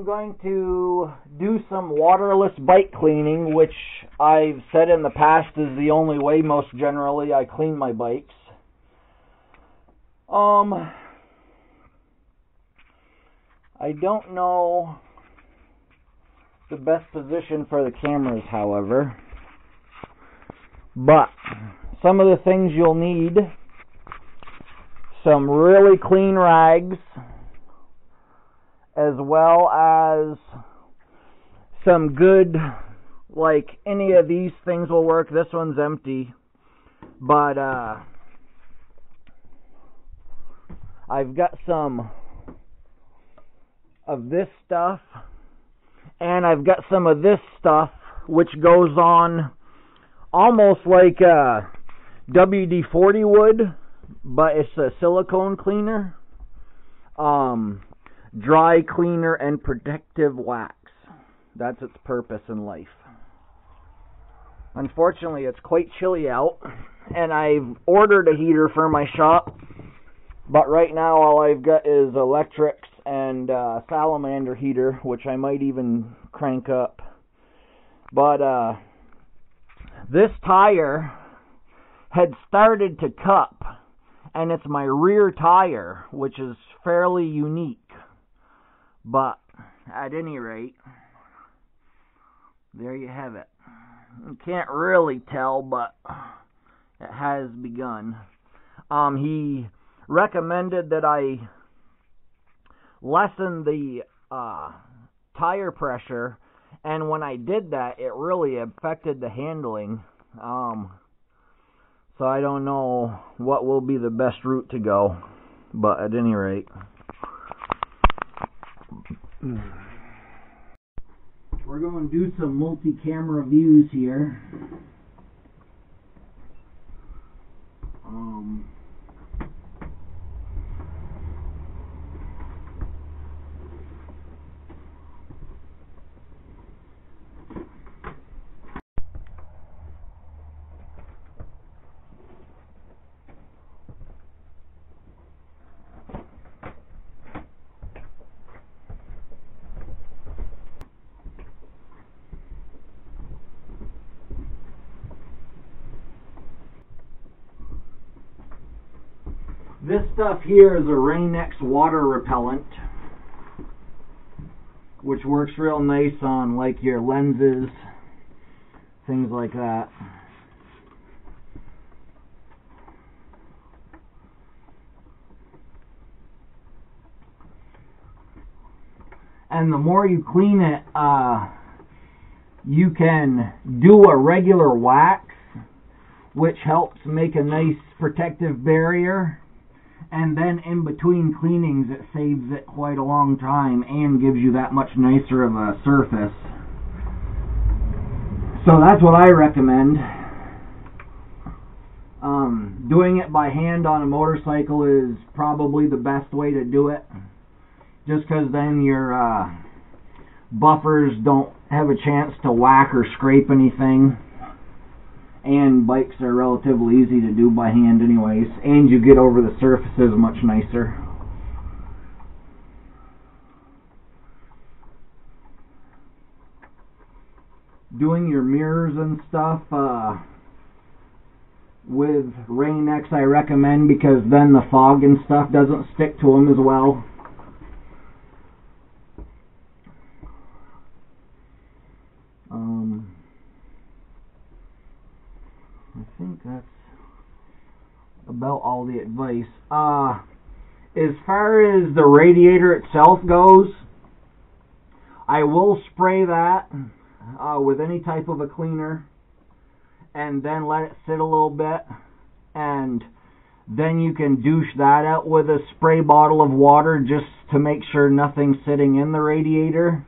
I'm going to do some waterless bike cleaning, which I've said in the past is the only way most generally I clean my bikes. I don't know the best position for the cameras, however, but some of the things you'll need: some really clean rags, as well as some good, like any of these things will work. This one's empty, but I've got some of this stuff, and I've got some of this stuff, which goes on almost like WD-40 would, but it's a silicone cleaner, dry cleaner, and protective wax. That's its purpose in life. Unfortunately, it's quite chilly out, and I've ordered a heater for my shop, but right now all I've got is electrics and salamander heater, which I might even crank up. But this tire had started to cup, and it's my rear tire, which is fairly unique. But at any rate, there you have it. You can't really tell, but it has begun. He recommended that I lessen the tire pressure, and when I did that, it really affected the handling. So I don't know what will be the best route to go, but at any rate, we're going to do some multi-camera views here. This stuff here is a Rain-X water repellent, which works real nice on like your lenses, things like that. And the more you clean it, you can do a regular wax, which helps make a nice protective barrier. And then in between cleanings, it saves it quite a long time and gives you that much nicer of a surface. So that's what I recommend. Doing it by hand on a motorcycle is probably the best way to do it, just because then your buffers don't have a chance to whack or scrape anything. And bikes are relatively easy to do by hand anyways, and you get over the surfaces much nicer. Doing your mirrors and stuff with Rain-X I recommend, because then the fog and stuff doesn't stick to them as well. I think that's about all the advice. As far as the radiator itself goes, I will spray that with any type of a cleaner, and then let it sit a little bit, and then you can douche that out with a spray bottle of water just to make sure nothing's sitting in the radiator,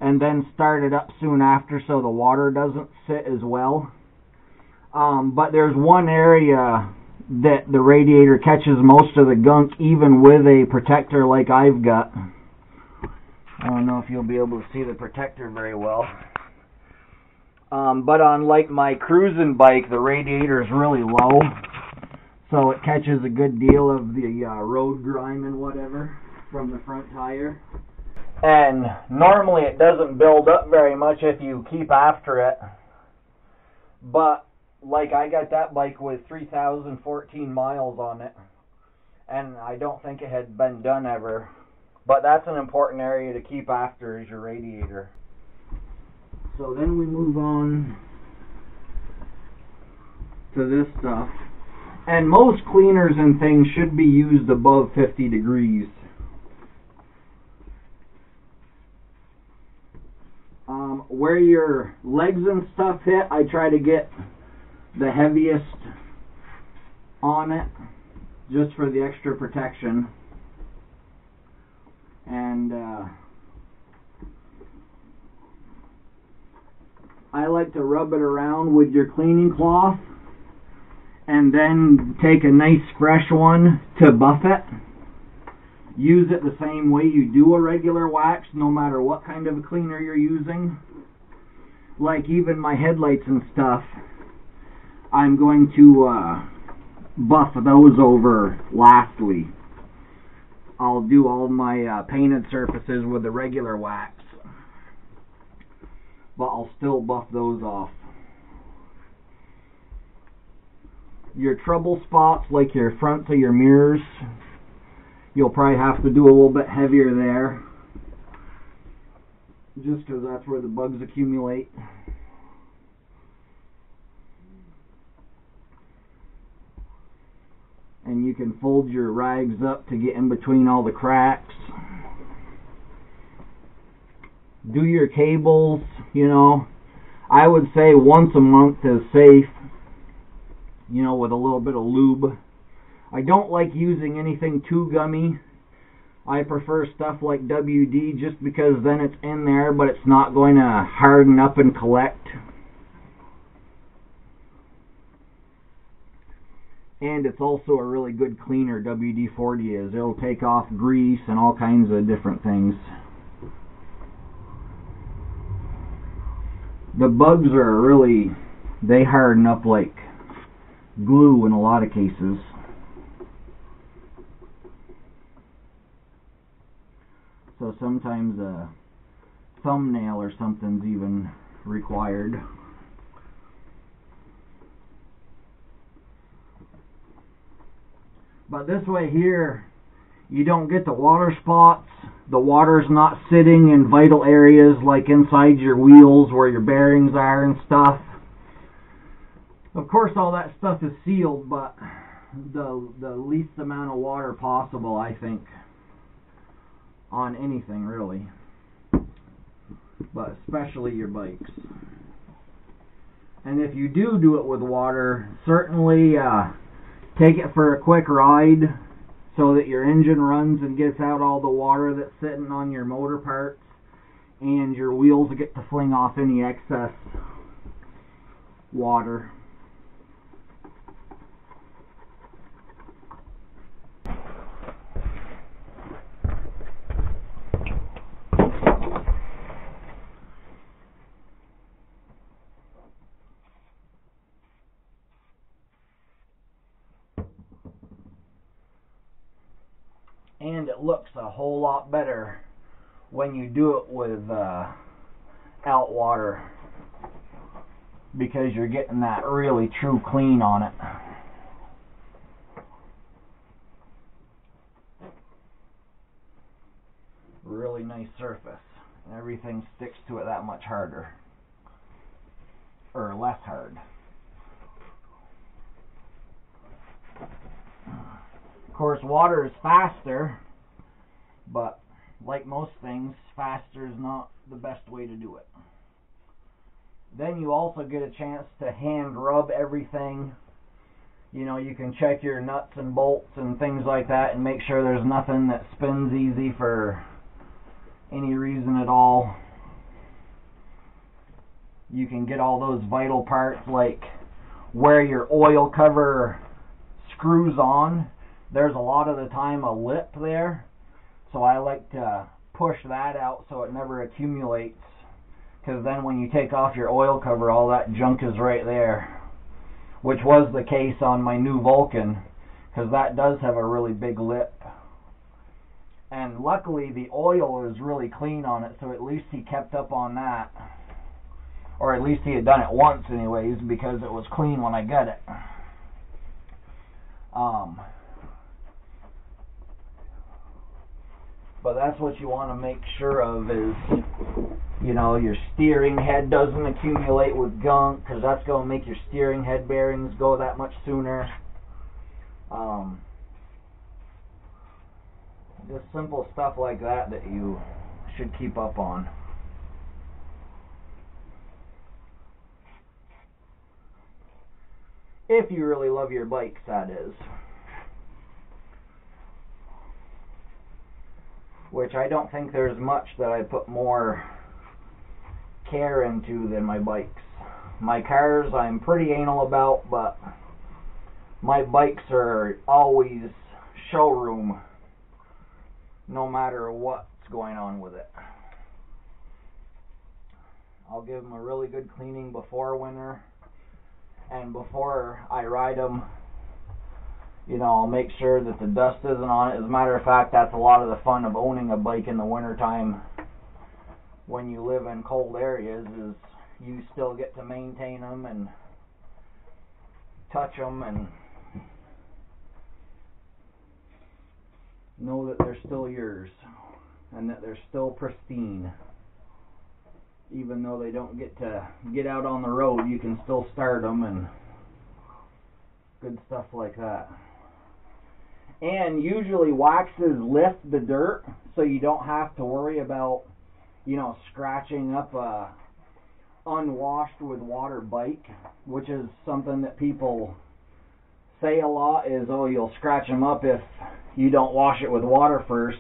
and then start it up soon after so the water doesn't sit as well. But there's one area that the radiator catches most of the gunk, even with a protector like I've got. I don't know if you'll be able to see the protector very well. But on like my cruising bike, the radiator is really low, so it catches a good deal of the road grime and whatever from the front tire. And normally it doesn't build up very much if you keep after it. But like I got that bike with 3,014 miles on it, and I don't think it had been done ever. But that's an important area to keep after, is your radiator. So then we move on to this stuff. And most cleaners and things should be used above 50 degrees. Where your legs and stuff hit, I try to get the heaviest on it, just for the extra protection. And I like to rub it around with your cleaning cloth, and then take a nice fresh one to buff it. Use it the same way you do a regular wax, no matter what kind of a cleaner you're using. Like even my headlights and stuff, I'm going to buff those over lastly. I'll do all my painted surfaces with the regular wax, but I'll still buff those off. Your trouble spots, like your fronts of your mirrors, you'll probably have to do a little bit heavier there, just because that's where the bugs accumulate. And you can fold your rags up to get in between all the cracks. Do your cables, you know. I would say once a month is safe, you know, with a little bit of lube. I don't like using anything too gummy. I prefer stuff like WD, just because then it's in there, but it's not going to harden up and collect. And it's also a really good cleaner, WD-40 is. It'll take off grease and all kinds of different things. The bugs are really, they harden up like glue in a lot of cases. So sometimes a thumbnail or something's even required. But this way here, you don't get the water spots. The water's not sitting in vital areas like inside your wheels where your bearings are and stuff. Of course, all that stuff is sealed, but the least amount of water possible, I think, on anything really, but especially your bikes. And if you do it with water, certainly take it for a quick ride so that your engine runs and gets out all the water that's sitting on your motor parts, and your wheels get to fling off any excess water. And it looks a whole lot better when you do it with out water, because you're getting that really true clean on it. Really nice surface, and everything sticks to it that much harder, or less hard. Of course, water is faster, but like most things, faster is not the best way to do it. Then you also get a chance to hand rub everything. You know, you can check your nuts and bolts and things like that and make sure there's nothing that spins easy for any reason at all. You can get all those vital parts, like where your oil cover screws on. There's a lot of the time a lip there, so I like to push that out so it never accumulates, because then when you take off your oil cover, all that junk is right there, which was the case on my new Vulcan, because that does have a really big lip. And luckily the oil is really clean on it, so at least he kept up on that. Or at least he had done it once anyways, because it was clean when I got it. But that's what you want to make sure of is, you know, your steering head doesn't accumulate with gunk, because that's going to make your steering head bearings go that much sooner. Just simple stuff like that that you should keep up on. If you really love your bikes, that is. Which I don't think there's much that I put more care into than my bikes. My cars I'm pretty anal about, but my bikes are always showroom, no matter what's going on with it. I'll give them a really good cleaning before winter, and before I ride them, you know, I'll make sure that the dust isn't on it. As a matter of fact, that's a lot of the fun of owning a bike in the wintertime when you live in cold areas, is you still get to maintain them and touch them and know that they're still yours and that they're still pristine. Even though they don't get to get out on the road, you can still start them and good stuff like that. And usually waxes lift the dirt, so you don't have to worry about, you know, scratching up a unwashed with water bike, which is something that people say a lot, is, oh, you'll scratch them up if you don't wash it with water first.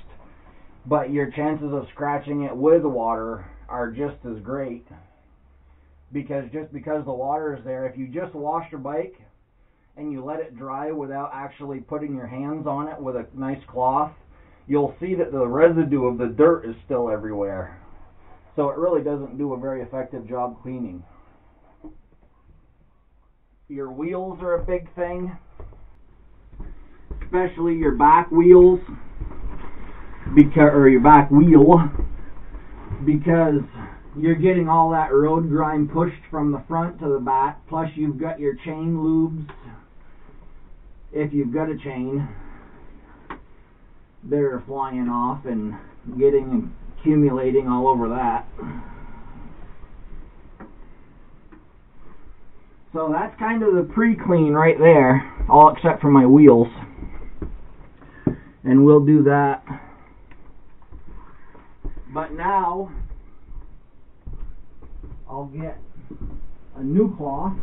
But your chances of scratching it with water are just as great, because just because the water is there, if you just wash your bike and you let it dry without actually putting your hands on it with a nice cloth, you'll see that the residue of the dirt is still everywhere. So it really doesn't do a very effective job cleaning. Your wheels are a big thing, especially your back wheels, or your back wheel, because you're getting all that road grime pushed from the front to the back, plus you've got your chain lubes, if you've got a chain, they're flying off and accumulating all over that. So that's kind of the pre-clean right there, all except for my wheels. And we'll do that. But now I'll get a new cloth